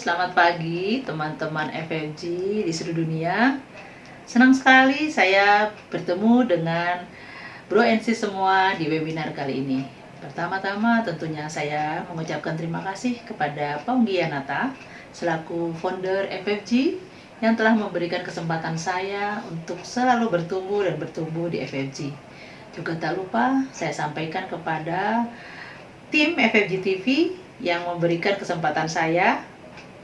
selamat pagi teman-teman FFG di seluruh dunia. Senang sekali saya bertemu dengan Bro NC semua di webinar kali ini. Pertama-tama tentunya saya mengucapkan terima kasih kepada Punggi Yanata selaku founder FFG yang telah memberikan kesempatan saya untuk selalu bertumbuh di FFG. Juga tak lupa saya sampaikan kepada tim FFG TV yang memberikan kesempatan saya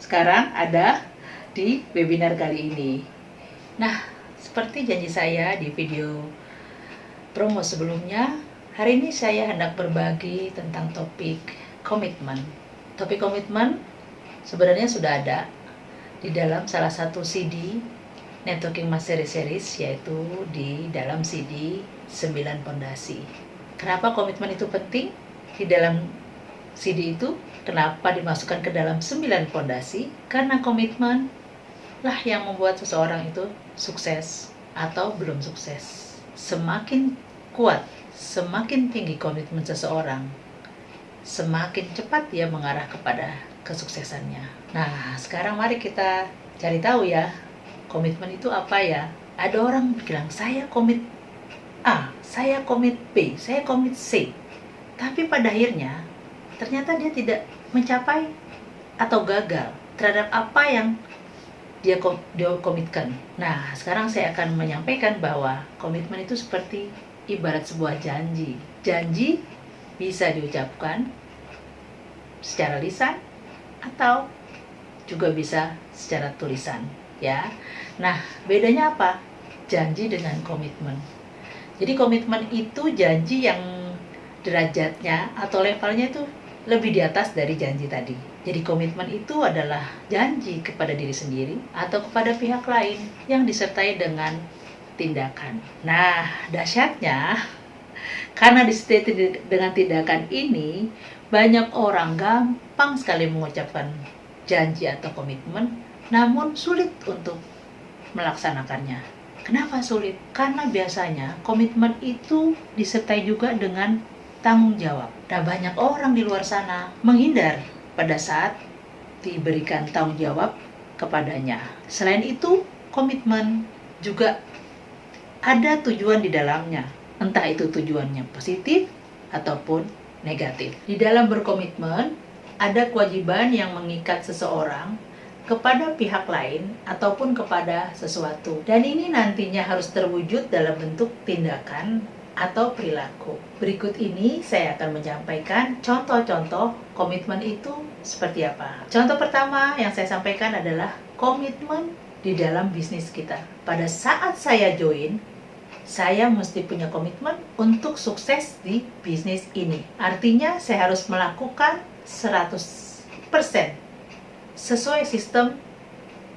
sekarang ada di webinar kali ini. Nah, seperti janji saya di video promo sebelumnya, hari ini saya hendak berbagi tentang topik komitmen. Topik komitmen sebenarnya sudah ada di dalam salah satu CD Networking Mastery Series, yaitu di dalam CD 9 Pondasi. Kenapa komitmen itu penting? Di dalam CD itu kenapa dimasukkan ke dalam 9 pondasi? Karena komitmen lah yang membuat seseorang itu sukses atau belum sukses. Semakin kuat, semakin tinggi komitmen seseorang, semakin cepat dia mengarah kepada kesuksesannya. Nah, sekarang mari kita cari tahu ya, komitmen itu apa ya? Ada orang bilang, saya komit A, saya komit B, saya komit C. Tapi pada akhirnya ternyata dia tidak mencapai atau gagal terhadap apa yang dia komitkan. Nah, sekarang saya akan menyampaikan bahwa komitmen itu seperti ibarat sebuah janji. Janji bisa diucapkan secara lisan atau juga bisa secara tulisan, ya. Nah, bedanya apa? Janji dengan komitmen. Jadi komitmen itu janji yang derajatnya atau levelnya itu lebih di atas dari janji tadi. Jadi komitmen itu adalah janji kepada diri sendiri atau kepada pihak lain yang disertai dengan tindakan. Nah, dahsyatnya karena disertai dengan tindakan ini, banyak orang gampang sekali mengucapkan janji atau komitmen, namun sulit untuk melaksanakannya. Kenapa sulit? Karena biasanya komitmen itu disertai juga dengan tanggung jawab. Nah, banyak orang di luar sana menghindar pada saat diberikan tanggung jawab kepadanya. Selain itu, komitmen juga ada tujuan di dalamnya. Entah itu tujuannya positif ataupun negatif. Di dalam berkomitmen, ada kewajiban yang mengikat seseorang kepada pihak lain ataupun kepada sesuatu. Dan ini nantinya harus terwujud dalam bentuk tindakan atau perilaku. Berikut ini saya akan menyampaikan contoh-contoh komitmen itu seperti apa. Contoh pertama yang saya sampaikan adalah komitmen di dalam bisnis kita. Pada saat saya join, saya mesti punya komitmen untuk sukses di bisnis ini. Artinya saya harus melakukan 100% sesuai sistem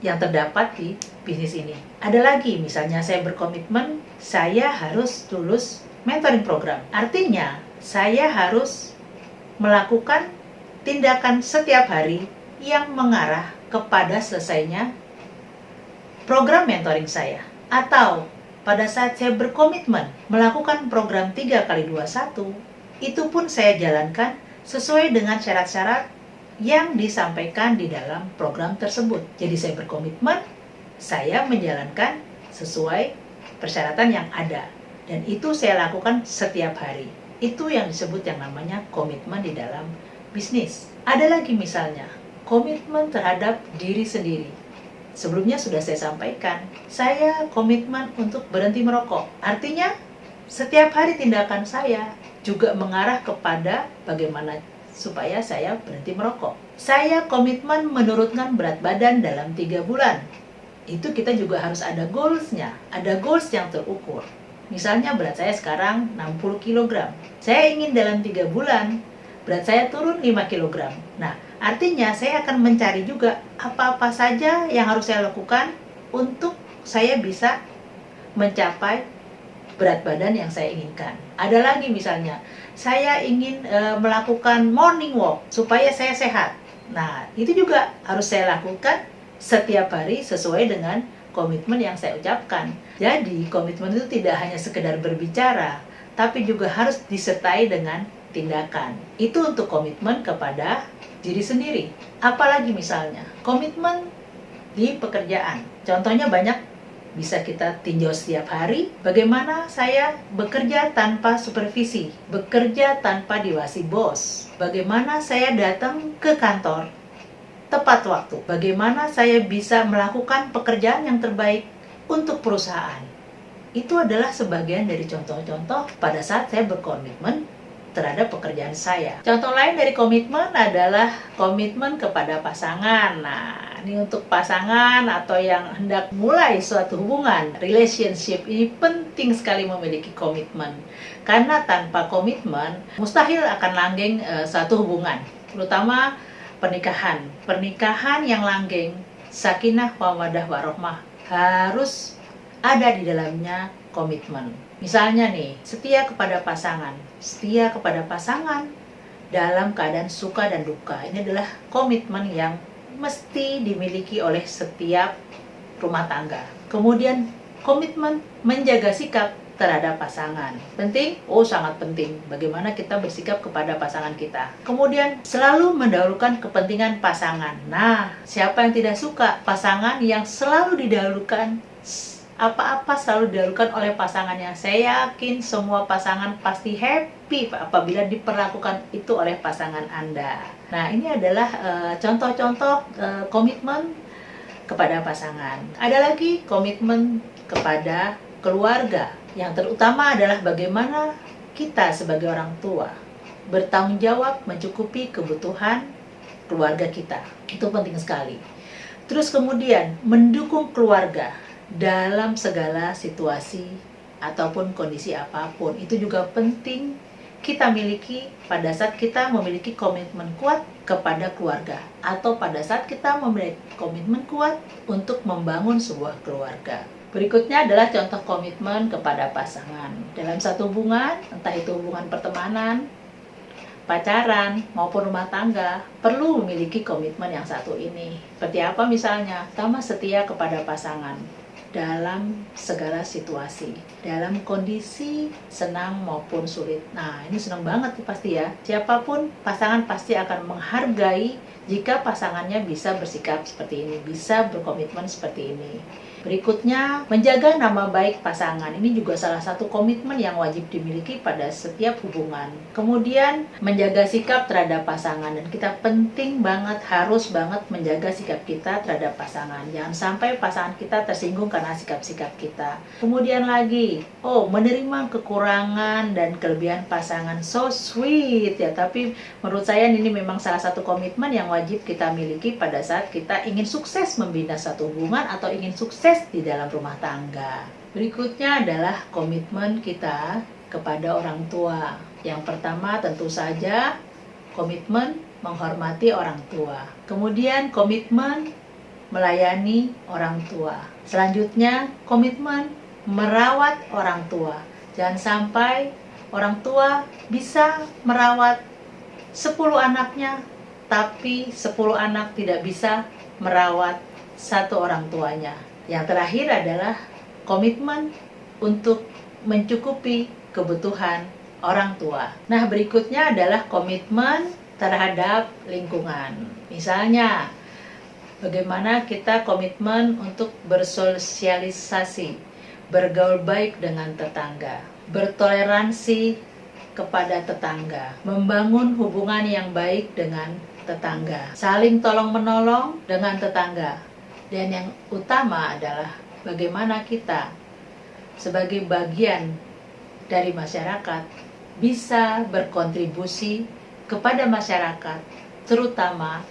yang terdapat di bisnis ini. Ada lagi, misalnya saya berkomitmen saya harus lulus mentoring program. Artinya saya harus melakukan tindakan setiap hari yang mengarah kepada selesainya program mentoring saya. Atau pada saat saya berkomitmen melakukan program 3x21, itu pun saya jalankan sesuai dengan syarat-syarat yang disampaikan di dalam program tersebut. Jadi saya berkomitmen, saya menjalankan sesuai persyaratan yang ada. Dan itu saya lakukan setiap hari. Itu yang disebut yang namanya komitmen di dalam bisnis. Ada lagi misalnya, komitmen terhadap diri sendiri. Sebelumnya sudah saya sampaikan, saya komitmen untuk berhenti merokok. Artinya, setiap hari tindakan saya juga mengarah kepada bagaimana supaya saya berhenti merokok. Saya komitmen menurunkan berat badan dalam 3 bulan. Itu kita juga harus ada goals-nya. Ada goals yang terukur. Misalnya berat saya sekarang 60 kg. Saya ingin dalam 3 bulan berat saya turun 5 kg. Nah, artinya saya akan mencari juga apa-apa saja yang harus saya lakukan untuk saya bisa mencapai berat badan yang saya inginkan. Ada lagi misalnya, saya ingin melakukan morning walk supaya saya sehat. Nah, itu juga harus saya lakukan setiap hari sesuai dengan komitmen yang saya ucapkan. Jadi, komitmen itu tidak hanya sekedar berbicara, tapi juga harus disertai dengan tindakan. Itu untuk komitmen kepada diri sendiri. Apalagi misalnya komitmen di pekerjaan. Contohnya banyak, bisa kita tinjau setiap hari. Bagaimana saya bekerja tanpa supervisi, bekerja tanpa diwasi bos. Bagaimana saya datang ke kantor tepat waktu. Bagaimana saya bisa melakukan pekerjaan yang terbaik untuk perusahaan. Itu adalah sebagian dari contoh-contoh pada saat saya berkomitmen terhadap pekerjaan saya. Contoh lain dari komitmen adalah komitmen kepada pasangan. Nah, ini untuk pasangan atau yang hendak mulai suatu hubungan, relationship, ini penting sekali memiliki komitmen. Karena tanpa komitmen, mustahil akan langgeng suatu hubungan, terutama pernikahan. Pernikahan yang langgeng, sakinah, mawaddah, warohmah, harus ada di dalamnya komitmen. Misalnya nih, setia kepada pasangan. Setia kepada pasangan dalam keadaan suka dan duka. Ini adalah komitmen yang mesti dimiliki oleh setiap rumah tangga. Kemudian komitmen menjaga sikap terhadap pasangan. Penting? Oh, sangat penting. Bagaimana kita bersikap kepada pasangan kita. Kemudian selalu mendahulukan kepentingan pasangan. Nah, siapa yang tidak suka pasangan yang selalu didahulukan, apa-apa selalu didahulukan oleh pasangannya? Saya yakin semua pasangan pasti happy apabila diperlakukan itu oleh pasangan Anda. Nah, ini adalah contoh-contoh komitmen kepada pasangan. Ada lagi komitmen kepada keluarga. Yang terutama adalah bagaimana kita sebagai orang tua bertanggung jawab mencukupi kebutuhan keluarga kita. Itu penting sekali. Terus kemudian mendukung keluarga dalam segala situasi ataupun kondisi apapun. Itu juga penting kita miliki pada saat kita memiliki komitmen kuat kepada keluarga, atau pada saat kita memiliki komitmen kuat untuk membangun sebuah keluarga. Berikutnya adalah contoh komitmen kepada pasangan dalam satu hubungan, entah itu hubungan pertemanan, pacaran, maupun rumah tangga, perlu memiliki komitmen yang satu ini. Seperti apa misalnya? Pertama, setia kepada pasangan dalam segala situasi, dalam kondisi senang maupun sulit. Nah, ini senang banget pasti ya. Siapapun pasangan pasti akan menghargai jika pasangannya bisa bersikap seperti ini, bisa berkomitmen seperti ini. Berikutnya, menjaga nama baik pasangan. Ini juga salah satu komitmen yang wajib dimiliki pada setiap hubungan. Kemudian, menjaga sikap terhadap pasangan. Dan kita penting banget, harus banget menjaga sikap kita terhadap pasangan. Jangan sampai pasangan kita tersinggung karena sikap-sikap kita. Kemudian lagi, menerima kekurangan dan kelebihan pasangan. So sweet ya, tapi menurut saya ini memang salah satu komitmen yang wajib kita miliki pada saat kita ingin sukses membina satu hubungan atau ingin sukses di dalam rumah tangga. Berikutnya adalah komitmen kita kepada orang tua. Yang pertama tentu saja komitmen menghormati orang tua. Kemudian komitmen melayani orang tua. Selanjutnya komitmen merawat orang tua. Jangan sampai orang tua bisa merawat 10 anaknya, tapi 10 anak tidak bisa merawat satu orang tuanya. Yang terakhir adalah komitmen untuk mencukupi kebutuhan orang tua. Nah, berikutnya adalah komitmen terhadap lingkungan. Misalnya, bagaimana kita komitmen untuk bersosialisasi, bergaul baik dengan tetangga, bertoleransi kepada tetangga, membangun hubungan yang baik dengan tetangga, saling tolong-menolong dengan tetangga. Dan yang utama adalah bagaimana kita sebagai bagian dari masyarakat bisa berkontribusi kepada masyarakat, terutama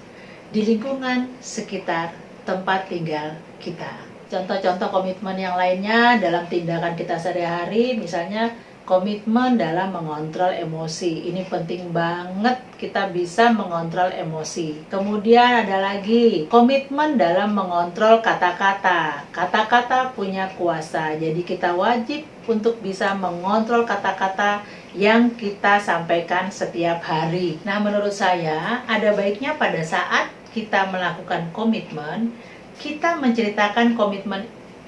di lingkungan sekitar tempat tinggal kita. Contoh-contoh komitmen yang lainnya dalam tindakan kita sehari-hari, misalnya komitmen dalam mengontrol emosi. Ini penting banget kita bisa mengontrol emosi. Kemudian ada lagi komitmen dalam mengontrol kata-kata. Kata-kata punya kuasa, jadi kita wajib untuk bisa mengontrol kata-kata yang kita sampaikan setiap hari. Nah, menurut saya ada baiknya pada saat kita melakukan komitmen, kita menceritakan komitmen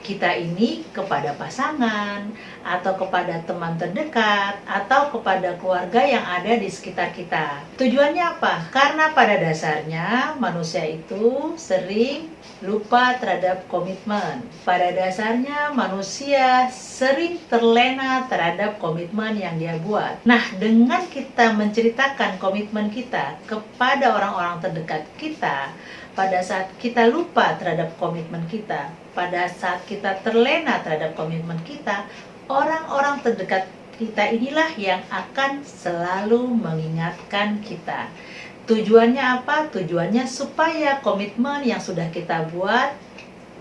kita ini kepada pasangan, atau kepada teman terdekat, atau kepada keluarga yang ada di sekitar kita. Tujuannya apa? Karena pada dasarnya manusia itu sering lupa terhadap komitmen. Pada dasarnya manusia sering terlena terhadap komitmen yang dia buat. Nah, dengan kita menceritakan komitmen kita kepada orang-orang terdekat kita, pada saat kita lupa terhadap komitmen kita, pada saat kita terlena terhadap komitmen kita, orang-orang terdekat kita inilah yang akan selalu mengingatkan kita. Tujuannya apa? Tujuannya supaya komitmen yang sudah kita buat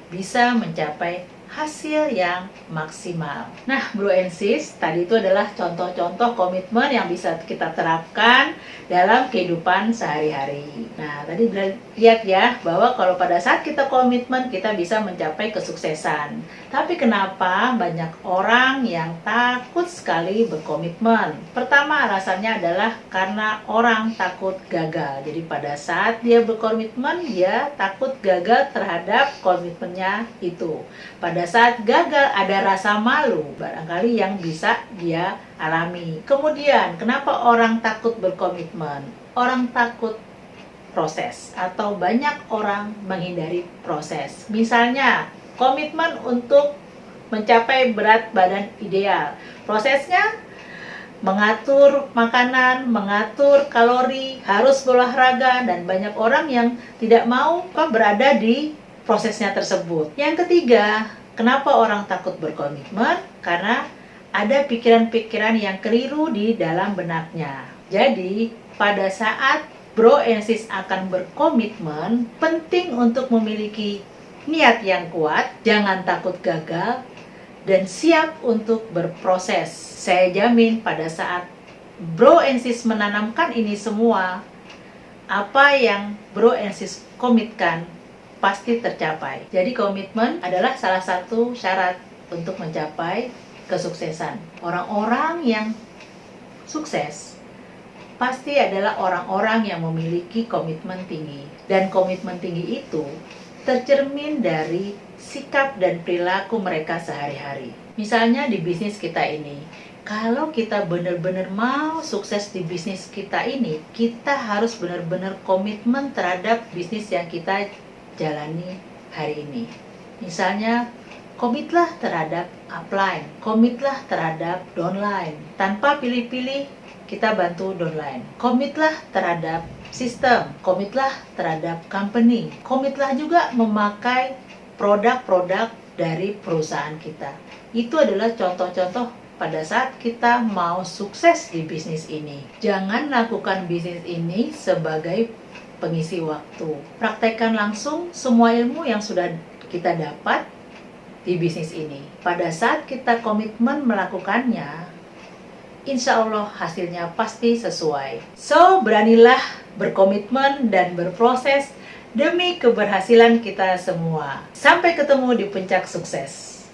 bisa mencapai hasil yang maksimal. Nah, Bro and Sis, tadi itu adalah contoh-contoh komitmen yang bisa kita terapkan dalam kehidupan sehari-hari. Nah, tadi lihat ya, bahwa kalau pada saat kita komitmen, kita bisa mencapai kesuksesan. Tapi kenapa banyak orang yang takut sekali berkomitmen? Pertama, alasannya adalah karena orang takut gagal. Jadi pada saat dia berkomitmen, dia takut gagal terhadap komitmennya itu. Pada saat gagal ada rasa malu, barangkali yang bisa dia alami. Kemudian, kenapa orang takut berkomitmen? Orang takut proses, atau banyak orang menghindari proses. Misalnya, komitmen untuk mencapai berat badan ideal. Prosesnya mengatur makanan, mengatur kalori, harus berolahraga, dan banyak orang yang tidak mau berada di prosesnya tersebut. Yang ketiga, kenapa orang takut berkomitmen? Karena ada pikiran-pikiran yang keliru di dalam benaknya. Jadi, pada saat Bro and Sis akan berkomitmen, penting untuk memiliki niat yang kuat, jangan takut gagal, dan siap untuk berproses. Saya jamin pada saat Bro and Sis menanamkan ini semua, apa yang Bro and Sis komitkan pasti tercapai. Jadi komitmen adalah salah satu syarat untuk mencapai kesuksesan. Orang-orang yang sukses pasti adalah orang-orang yang memiliki komitmen tinggi. Dan komitmen tinggi itu tercermin dari sikap dan perilaku mereka sehari-hari. Misalnya di bisnis kita ini, kalau kita benar-benar mau sukses di bisnis kita ini, kita harus benar-benar komitmen terhadap bisnis yang kita jalani hari ini. Misalnya, komitlah terhadap upline, komitlah terhadap downline. Tanpa pilih-pilih, kita bantu downline. Komitlah terhadap sistem, komitlah terhadap company, komitlah juga memakai produk-produk dari perusahaan kita. Itu adalah contoh-contoh pada saat kita mau sukses di bisnis ini. Jangan lakukan bisnis ini sebagai pengisi waktu. Praktekkan langsung semua ilmu yang sudah kita dapat di bisnis ini. Pada saat kita komitmen melakukannya, insya Allah hasilnya pasti sesuai. So, beranilah berkomitmen dan berproses demi keberhasilan kita semua. Sampai ketemu di puncak sukses.